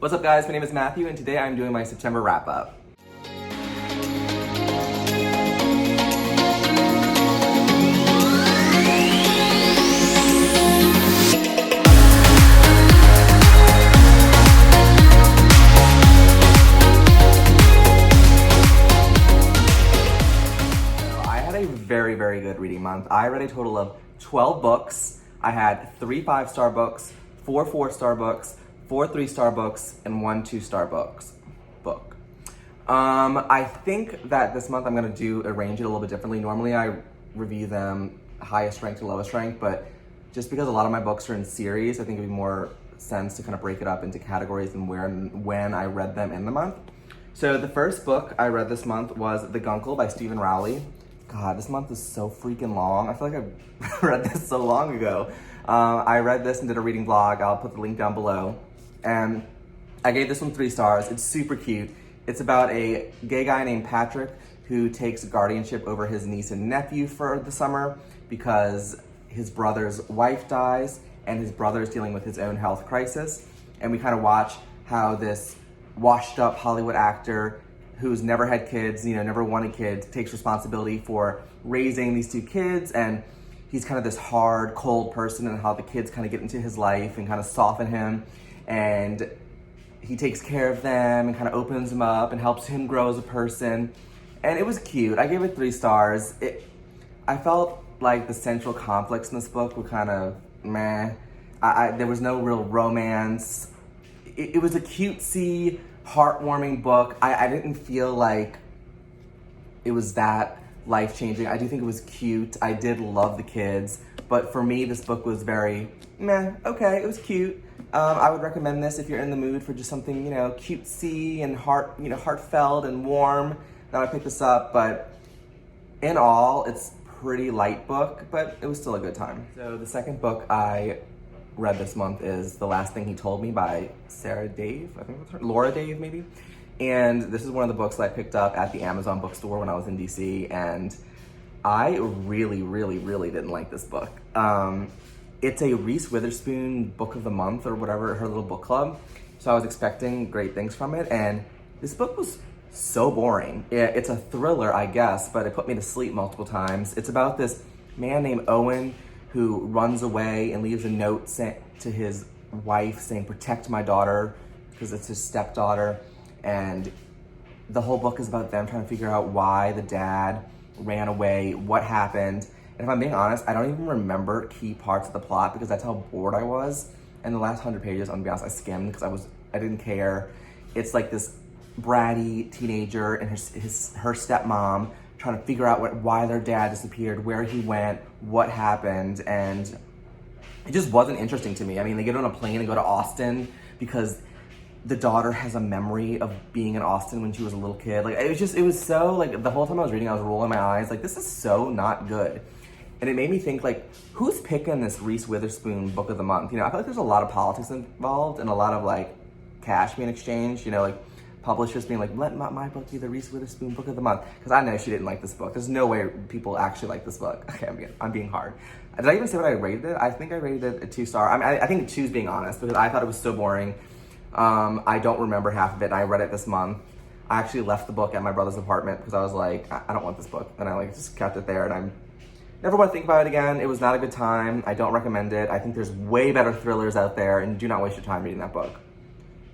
What's up guys, my name is Matthew and today I'm doing my September wrap up. I had a very good reading month. I read a total of 12 books. I had 3 5-star books, 4 4-star books, 4 3-star books, and 1 2-star book. I think that this month I'm gonna arrange it a little bit differently. Normally I review them highest ranked to lowest ranked, but just because a lot of my books are in series, I think it'd be more sense to kind of break it up into categories and where and when I read them in the month. So the first book I read this month was The Guncle by Stephen Rowley. God, this month is so freaking long. I feel like I read this so long ago. I read this and did a reading vlog. I'll put the link down below. And I gave this one 3 stars. It's super cute. It's about a gay guy named Patrick who takes guardianship over his niece and nephew for the summer because his brother's wife dies and his brother is dealing with his own health crisis. And we kind of watch how this washed up Hollywood actor who's never had kids, never wanted kids, takes responsibility for raising these 2 kids, and he's kind of this hard, cold person, and how the kids kind of get into his life and kind of soften him, and he takes care of them and kind of opens them up and helps him grow as a person, and it was cute. I gave it 3 stars. I felt like the central conflicts in this book were kind of meh. There was no real romance. It was a cutesy, heartwarming book. I didn't feel like it was that life-changing. I do think it was cute. I did love the kids, but for me, this book was very meh. Okay, it was cute. I would recommend this if you're in the mood for just something, cutesy and heartfelt and warm. Then I picked this up, but in all, it's a pretty light book, but it was still a good time. So the second book I read this month is The Last Thing He Told Me by Sarah Dave, I think that's her, Laura Dave maybe. And this is one of the books that I picked up at the Amazon bookstore when I was in DC, and I really didn't like this book. It's a Reese Witherspoon book of the month or whatever, her little book club. So I was expecting great things from it, and this book was so boring. It's a thriller, I guess, but it put me to sleep multiple times. It's about this man named Owen who runs away and leaves a note to his wife saying, "Protect my daughter," because it's his stepdaughter. And the whole book is about them trying to figure out why the dad ran away, what happened. And if I'm being honest, I don't even remember key parts of the plot because that's how bored I was. And the last 100 pages, I'm gonna be honest, I skimmed because I didn't care. It's like this bratty teenager and her stepmom trying to figure out why their dad disappeared, where he went, what happened, and it just wasn't interesting to me. I mean, they get on a plane and go to Austin because the daughter has a memory of being in Austin when she was a little kid. Like, it was so, like, the whole time I was reading, I was rolling my eyes, like, this is so not good. And it made me think, like, who's picking this Reese Witherspoon book of the month? I feel like there's a lot of politics involved and a lot of, like, cash being exchanged, like, publishers being like, let my book be the Reese Witherspoon book of the month. Because I know she didn't like this book. There's no way people actually like this book. Okay, I'm being hard. Did I even say what I rated it? I think I rated it a 2-star. I mean, I think 2's being honest because I thought it was so boring. I don't remember half of it, and I read it this month. I actually left the book at my brother's apartment because I was like, I don't want this book. And I just kept it there, and I never want to think about it again. It was not a good time. I don't recommend it. I think there's way better thrillers out there, and do not waste your time reading that book.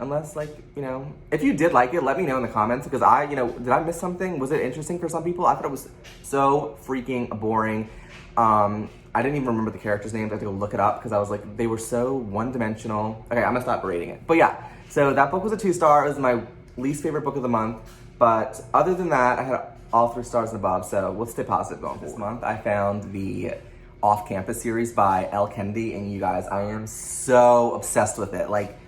Unless, if you did like it, let me know in the comments, because did I miss something? Was it interesting for some people? I thought it was so freaking boring. I didn't even remember the characters' names. I had to go look it up because I was like, they were so one-dimensional. Okay, I'm gonna stop rating it. But yeah, so that book was a 2-star. It was my least favorite book of the month. But other than that, I had all 3 stars and above, so let's stay positive going forward. This month, I found the Off-Campus series by Elle Kennedy, and you guys, I am so obsessed with it. Like,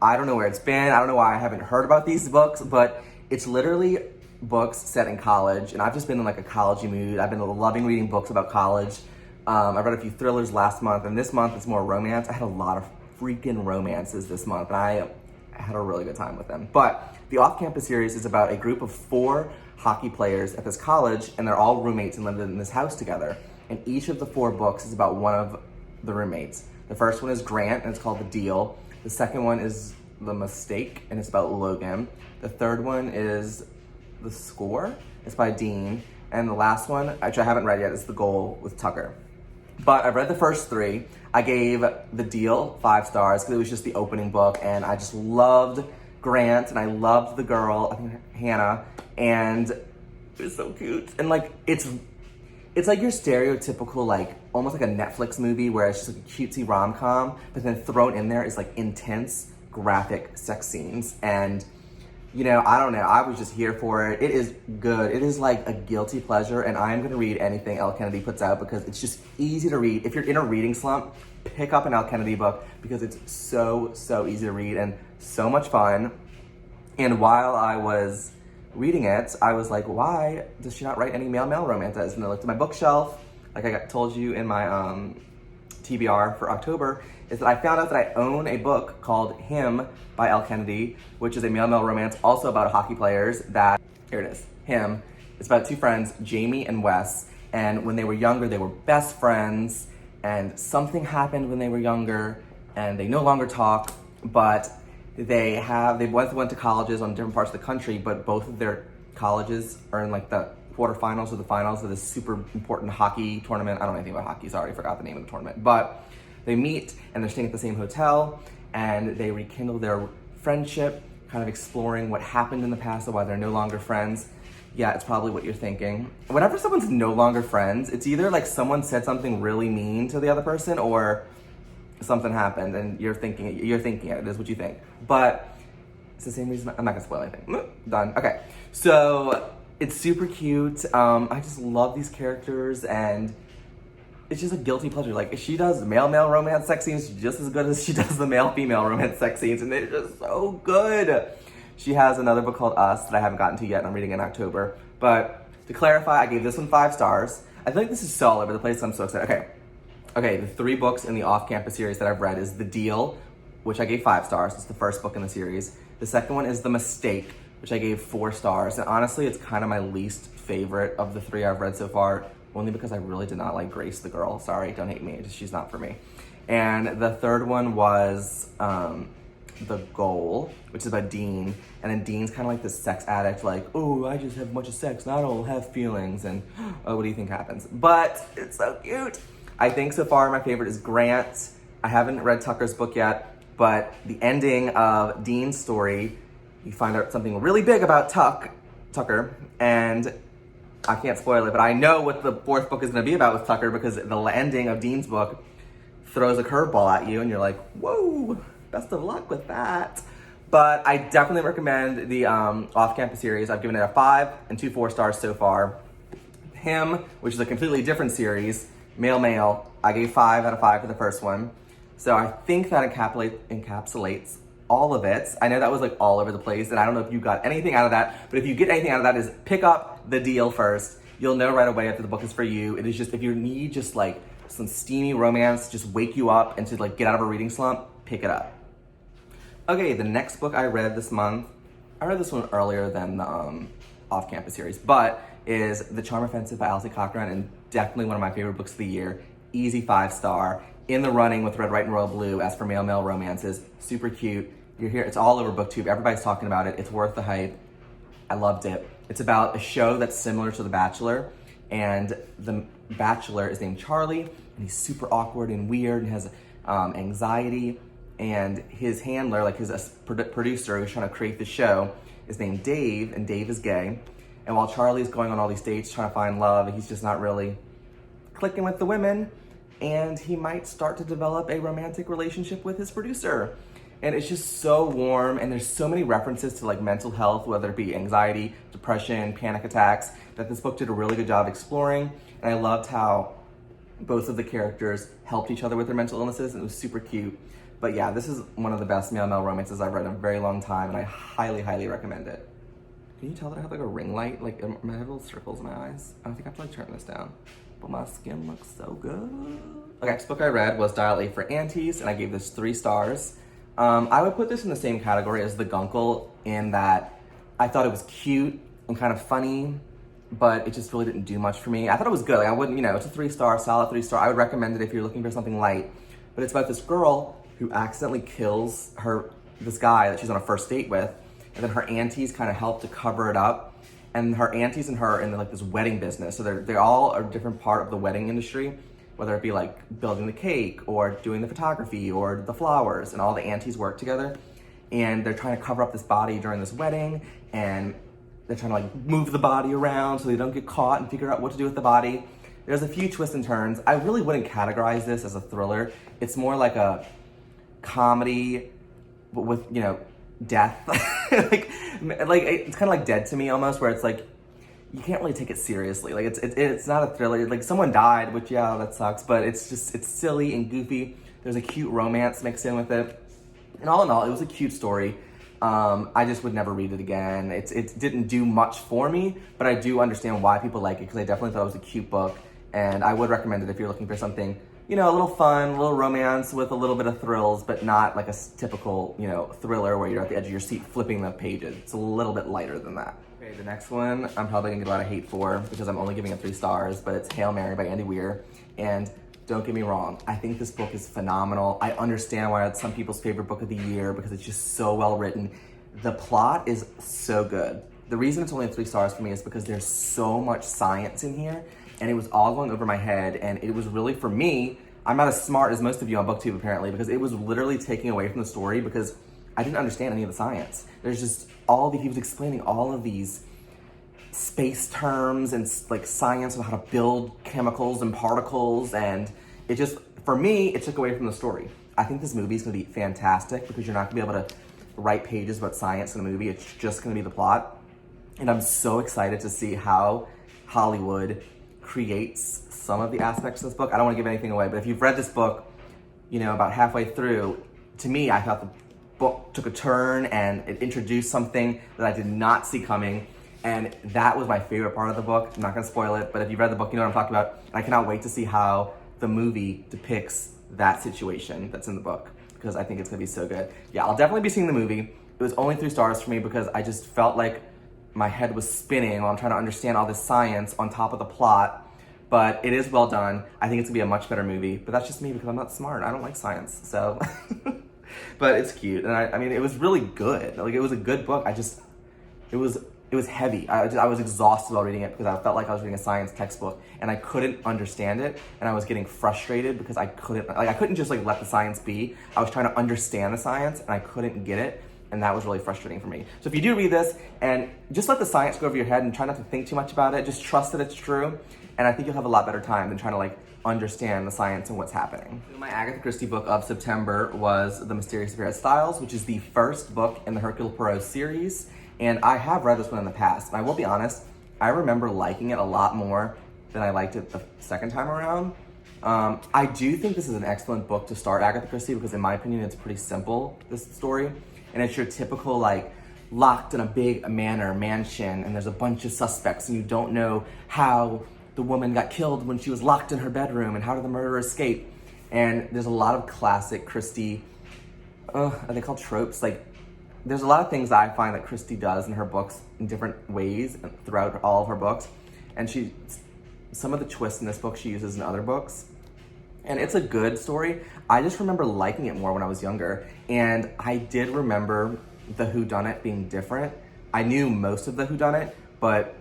I don't know where it's been. I don't know why I haven't heard about these books, but it's literally books set in college, and I've just been in like a college-y mood. I've been loving reading books about college. I read a few thrillers last month, and this month it's more romance. I had a lot of freaking romances this month, and I had a really good time with them. But the Off-Campus series is about a group of 4 hockey players at this college, and they're all roommates and live in this house together. And each of the 4 books is about one of the roommates. The first one is Grant, and it's called The Deal. The second one is The Mistake, and it's about Logan. The third one is The Score. It's by Dean. And the last one, which I haven't read yet, is The Goal with Tucker. But I've read the first three. I gave The Deal 5 stars because it was just the opening book, and I just loved Grant, and I loved the girl, I think Hannah, and it was so cute. And like, it's like your stereotypical, like, almost like a Netflix movie where it's just like a cutesy rom-com, but then thrown in there is like intense, graphic sex scenes. And, you know, I don't know, I was just here for it. It is good. It is like a guilty pleasure, and I am gonna read anything Elle Kennedy puts out because it's just easy to read. If you're in a reading slump, pick up an Elle Kennedy book because it's so easy to read and so much fun. And while I was reading it, I was like, why does she not write any male romances? And I looked at my bookshelf, like I told you in my TBR for October, is that I found out that I own a book called Him by Elle Kennedy, which is a male romance also about hockey players that, here it is, Him. It's about two friends, Jamie and Wes, and when they were younger, they were best friends, and something happened when they were younger, and they no longer talk, but they both went to colleges on different parts of the country, but both of their colleges are in like the quarterfinals or the finals of this super important hockey tournament. I don't know anything about hockey, sorry, I forgot the name of the tournament. But they meet and they're staying at the same hotel and they rekindle their friendship, kind of exploring what happened in the past and why they're no longer friends. Yeah, it's probably what you're thinking. Whenever someone's no longer friends, it's either like someone said something really mean to the other person or something happened and you're thinking it is what you think. But it's the same reason. I'm not gonna spoil anything. Done. Okay, so it's super cute. I just love these characters and it's just a guilty pleasure. Like, she does male romance sex scenes just as good as she does the male-female romance sex scenes, and they're just so good. She has another book called Us that I haven't gotten to yet, and I'm reading in October. But to clarify, I gave this one 5 stars. I feel like this is so all over the place, I'm so excited. Okay, the 3 books in the off-campus series that I've read is The Deal, which I gave 5 stars. It's the first book in the series. The second one is The Mistake, which I gave 4 stars. And honestly, it's kind of my least favorite of the 3 I've read so far, only because I really did not like Grace the girl. Sorry, don't hate me, she's not for me. And the third one was The Goal, which is about Dean. And then Dean's kind of like this sex addict, like, oh, I just have a bunch of sex and I don't have feelings. And oh, what do you think happens? But it's so cute. I think so far my favorite is Grant. I haven't read Tucker's book yet, but the ending of Dean's story, you find out something really big about Tucker, and I can't spoil it, but I know what the 4th book is going to be about with Tucker because the ending of Dean's book throws a curveball at you and you're like, whoa, best of luck with that. But I definitely recommend the off-campus series. I've given it a 5 and 2 4 stars so far. Him, which is a completely different series, male, I gave 5 out of 5 for the first one. So I think that encapsulates all of it. I know that was like all over the place, and I don't know if you got anything out of that, but if you get anything out of that is pick up The Deal first. You'll know right away if the book is for you. It is just, if you need just like some steamy romance, just wake you up and to like get out of a reading slump, pick it up. Okay, the next book I read this month, I read this one earlier than the off-campus series, but is The Charm Offensive by Alice Cochran, and definitely one of my favorite books of the year. Easy 5 star. In the running with Red, White, and Royal Blue as for male romances. Super cute. You're here. It's all over BookTube. Everybody's talking about it. It's worth the hype. I loved it. It's about a show that's similar to The Bachelor, and the Bachelor is named Charlie, and he's super awkward and weird and has anxiety, and his handler, like his producer who's trying to create the show, is named Dave, and Dave is gay. And while Charlie's going on all these dates trying to find love, he's just not really clicking with the women, and he might start to develop a romantic relationship with his producer. And it's just so warm, and there's so many references to like mental health, whether it be anxiety, depression, panic attacks, that this book did a really good job exploring. And I loved how both of the characters helped each other with their mental illnesses, and it was super cute. But yeah, this is one of the best male romances I've read in a very long time, and I highly recommend it. Can you tell that I have like a ring light? Like, I have little circles in my eyes. I don't think I have to like turn this down, but my skin looks so good. Okay, next book I read was Dial A for Aunties, and I gave this 3 stars. I would put this in the same category as the Guncle in that I thought it was cute and kind of funny, but it just really didn't do much for me. I thought it was good. Like, I wouldn't, it's a 3 star, solid 3 star. I would recommend it if you're looking for something light. But it's about this girl who accidentally kills her this guy that she's on a first date with, and then her aunties kind of help to cover it up. And her aunties and her are in like this wedding business. So they all are a different part of the wedding industry, whether it be like building the cake or doing the photography or the flowers, and all the aunties work together. And they're trying to cover up this body during this wedding, and they're trying to like move the body around so they don't get caught and figure out what to do with the body. There's a few twists and turns. I really wouldn't categorize this as a thriller. It's more like a comedy, but with, you know, death. like it's kind of like Dead to Me almost, where it's like you can't really take it seriously. Like it's not a thriller. Like someone died, which yeah, that sucks, but it's silly and goofy. There's a cute romance mixed in with it, and all in all, it was a cute story. I just would never read it again. It didn't do much for me, but I do understand why people like it, because I definitely thought it was a cute book, and I would recommend it if you're looking for something, you know, a little fun, a little romance with a little bit of thrills, but not like a typical, you know, thriller where you're at the edge of your seat flipping the pages. It's a little bit lighter than that. Okay, the next one I'm probably gonna get a lot of hate for because I'm only giving it 3 stars, but it's Hail Mary by Andy Weir. And don't get me wrong, I think this book is phenomenal. I understand why it's some people's favorite book of the year because it's just so well written. The plot is so good. The reason it's only 3 stars for me is because there's so much science in here, and it was all going over my head, and it was really, for me, I'm not as smart as most of you on BookTube apparently, because it was literally taking away from the story because I didn't understand any of the science. There's just he was explaining all of these space terms and like science of how to build chemicals and particles, and it just, for me, it took away from the story. I think this movie is gonna be fantastic because you're not gonna be able to write pages about science in a movie. It's just gonna be the plot. And I'm so excited to see how Hollywood creates some of the aspects of this book. I don't wanna give anything away, but if you've read this book, you know, about halfway through, to me, I thought the book took a turn and it introduced something that I did not see coming. And that was my favorite part of the book. I'm not gonna spoil it, but if you've read the book, you know what I'm talking about. I cannot wait to see how the movie depicts that situation that's in the book, because I think it's gonna be so good. Yeah, I'll definitely be seeing the movie. It was only 3 stars for me because I just felt like my head was spinning while I'm trying to understand all this science on top of the plot. But it is well done. I think it's gonna be a much better movie, but that's just me because I'm not smart. I don't like science, so. But it's cute, and I mean, it was really good. Like, it was a good book. It was heavy. I was exhausted while reading it because I felt like I was reading a science textbook and I couldn't understand it, and I was getting frustrated because I couldn't just like let the science be. I was trying to understand the science and I couldn't get it, and that was really frustrating for me. So if you do read this, and just let the science go over your head and try not to think too much about it, just trust that it's true, and I think you'll have a lot better time than trying to like understand the science and what's happening. So my Agatha Christie book of September was The Mysterious Affair of Styles, which is the first book in the Hercule Poirot series. And I have read this one in the past, and I will be honest, I remember liking it a lot more than I liked it the second time around. I do think this is an excellent book to start Agatha Christie because in my opinion, it's pretty simple, this story. And it's your typical like locked in a big mansion and there's a bunch of suspects and you don't know how the woman got killed when she was locked in her bedroom and how did the murderer escape. And there's a lot of classic Christie, are they called tropes? Like, there's a lot of things that I find that Christie does in her books in different ways throughout all of her books. And some of the twists in this book she uses in other books. And it's a good story. I just remember liking it more when I was younger. And I did remember the whodunit being different. I knew most of the whodunit, but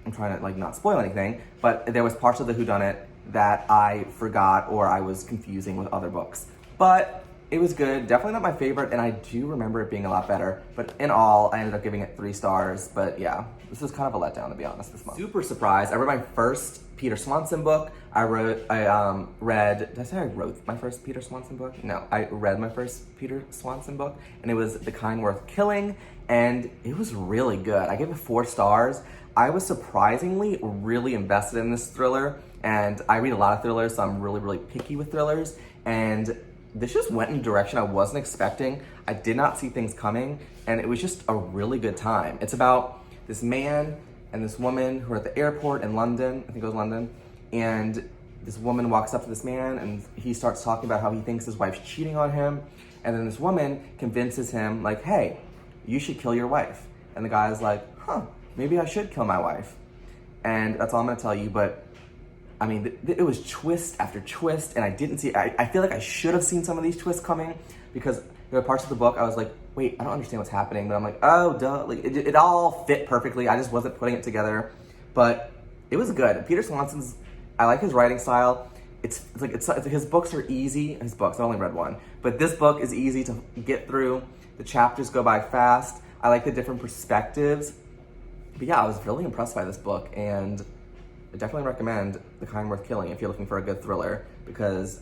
I'm trying to like not spoil anything, but there was parts of the whodunit that I forgot or I was confusing with other books. But it was good, definitely not my favorite, and I do remember it being a lot better. But in all, I ended up giving it 3 stars. But yeah, this was kind of a letdown, to be honest, this month. Super surprised. I read my first Peter Swanson book. I read, did I say I wrote my first Peter Swanson book? No, I read my first Peter Swanson book, and it was The Kind Worth Killing, and it was really good. I gave it 4 stars. I was surprisingly really invested in this thriller, and I read a lot of thrillers, so I'm really, really picky with thrillers, and this just went in a direction I wasn't expecting. I did not see things coming, and it was just a really good time. It's about this man and this woman who are at the airport in London, I think it was London, and this woman walks up to this man and he starts talking about how he thinks his wife's cheating on him, and then this woman convinces him, like, hey, you should kill your wife. And the guy's like, huh, maybe I should kill my wife. And that's all I'm gonna tell you, but I mean, it was twist after twist, and I didn't see, I feel like I should have seen some of these twists coming because there were parts of the book I was like, wait, I don't understand what's happening, but I'm like, oh, duh. Like, it all fit perfectly. I just wasn't putting it together, but it was good. Peter Swanson's, I like his writing style. It's his books are easy. His books, I only read one, but this book is easy to get through. The chapters go by fast. I like the different perspectives. But yeah, I was really impressed by this book, and I definitely recommend The Kind Worth Killing if you're looking for a good thriller, because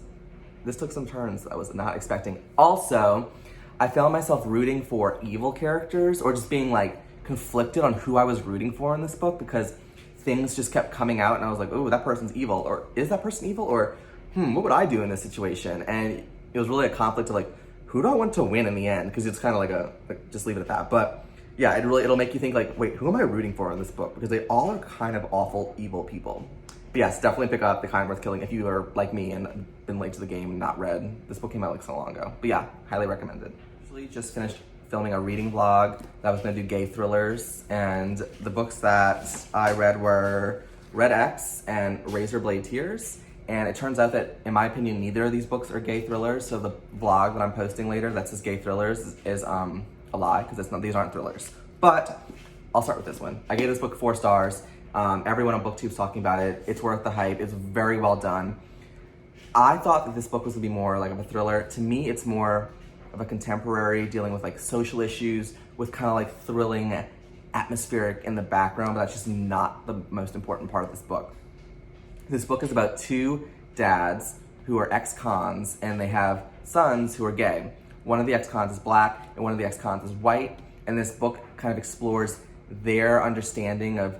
this took some turns I was not expecting. Also, I found myself rooting for evil characters, or just being like conflicted on who I was rooting for in this book, because things just kept coming out and I was like, oh, that person's evil, or is that person evil, or what would I do in this situation? And it was really a conflict of like, who do I want to win in the end? Because it's kind of like just leave it at that. But yeah, it'll make you think like, wait, who am I rooting for in this book? Because they all are kind of awful, evil people. But yes, definitely pick up The Kind Worth Killing if you are like me and been late to the game and not read. This book came out like so long ago. But yeah, highly recommended. Actually just finished filming a reading vlog that I was gonna do gay thrillers, and the books that I read were Red X and Razorblade Tears. And it turns out that, in my opinion, neither of these books are gay thrillers. So the vlog that I'm posting later that says gay thrillers is a lie, because these aren't thrillers. But I'll start with this one. I gave this book 4 stars. Everyone on BookTube's talking about it. It's worth the hype. It's very well done. I thought that this book was gonna be more like of a thriller. To me, it's more of a contemporary dealing with like social issues with kind of like thrilling atmospheric in the background, but that's just not the most important part of this book. This book is about 2 dads who are ex-cons, and they have sons who are gay. One of the ex-cons is black and one of the ex-cons is white, and this book kind of explores their understanding of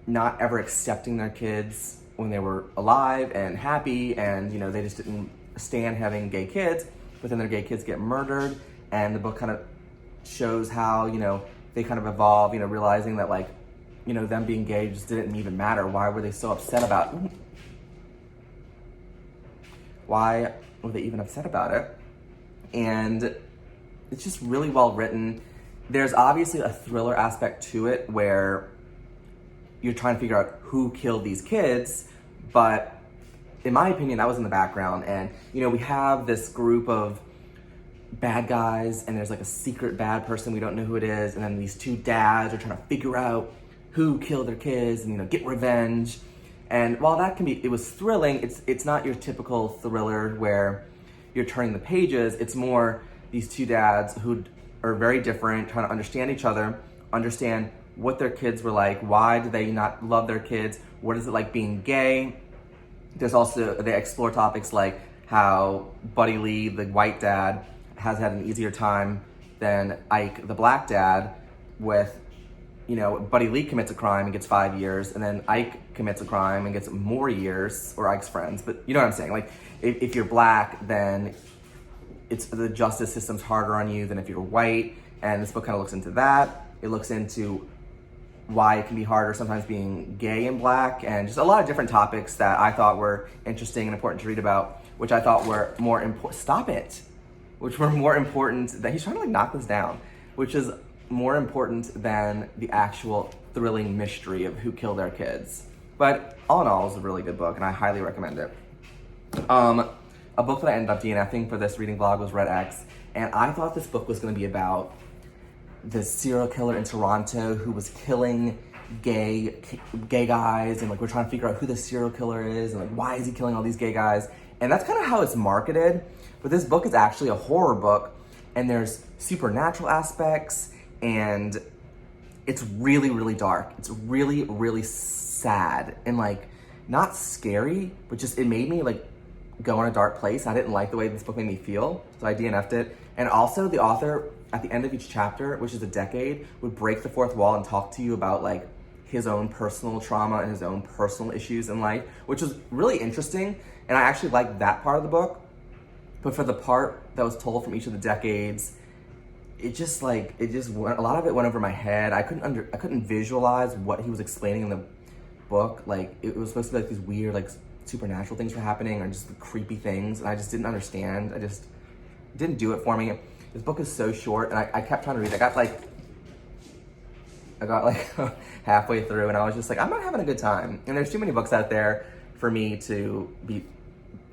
not ever accepting their kids when they were alive and happy, and they just didn't stand having gay kids, but then their gay kids get murdered, and the book kind of shows how they kind of evolve, realizing that like them being gay just didn't even matter. Why were they so upset about it? Why were they even upset about it? And it's just really well written. There's obviously a thriller aspect to it where you're trying to figure out who killed these kids, but in my opinion, that was in the background. And we have this group of bad guys, and there's like a secret bad person, we don't know who it is, and then these 2 dads are trying to figure out who killed their kids and get revenge. And while that it was thrilling, it's not your typical thriller where you're turning the pages. It's more these 2 dads who are very different, trying to understand each other, understand what their kids were like, why do they not love their kids, what is it like being gay. There's also, they explore topics like how Buddy Lee, the white dad, has had an easier time than Ike, the black dad, with Buddy Lee commits a crime and gets 5 years, and then Ike commits a crime and gets more years, or Ike's friends, but you know what I'm saying? Like, if you're black, then the justice system's harder on you than if you're white, and this book kind of looks into that. It looks into why it can be harder sometimes being gay and black, and just a lot of different topics that I thought were interesting and important to read about, which I thought were more important. Which were more important, that he's trying to like knock this down, which is more important than the actual thrilling mystery of who killed their kids. But all in all, it was a really good book, and I highly recommend it. A book that I ended up DNFing for this reading vlog was Red X, and I thought this book was gonna be about this serial killer in Toronto who was killing gay guys, and like we're trying to figure out who the serial killer is, and like why is he killing all these gay guys? And that's kind of how it's marketed. But this book is actually a horror book, and there's supernatural aspects, and it's really, really dark. It's really, really sad, and like not scary, but just it made me like go in a dark place. I didn't like the way this book made me feel, so I DNF'd it. And also the author, at the end of each chapter, which is a decade, would break the 4th wall and talk to you about like his own personal trauma and his own personal issues in life, which was really interesting. And I actually liked that part of the book. But for the part that was told from each of the decades, it just went, a lot of it went over my head. I couldn't visualize what he was explaining in the book. Like, it was supposed to be like these weird, like, supernatural things were happening, or just the creepy things, and I just didn't understand. It didn't do it for me. This book is so short, and I kept trying to read it. I got like halfway through, and I was just like, I'm not having a good time. And there's too many books out there for me to be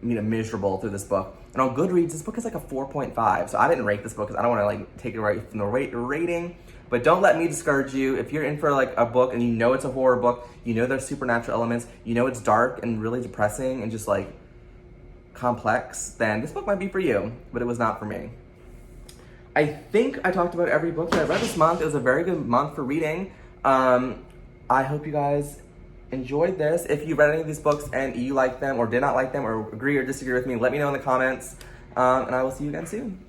miserable through this book. And on Goodreads, this book is like a 4.5. So I didn't rate this book because I don't want to like take it right from the rating. But don't let me discourage you. If you're in for like a book and you know it's a horror book, you know there's supernatural elements, you know it's dark and really depressing and just like complex, then this book might be for you, but it was not for me. I think I talked about every book that I read this month. It was a very good month for reading. I hope you guys enjoyed this. If you read any of these books and you like them or did not like them or agree or disagree with me, let me know in the comments. And I will see you again soon.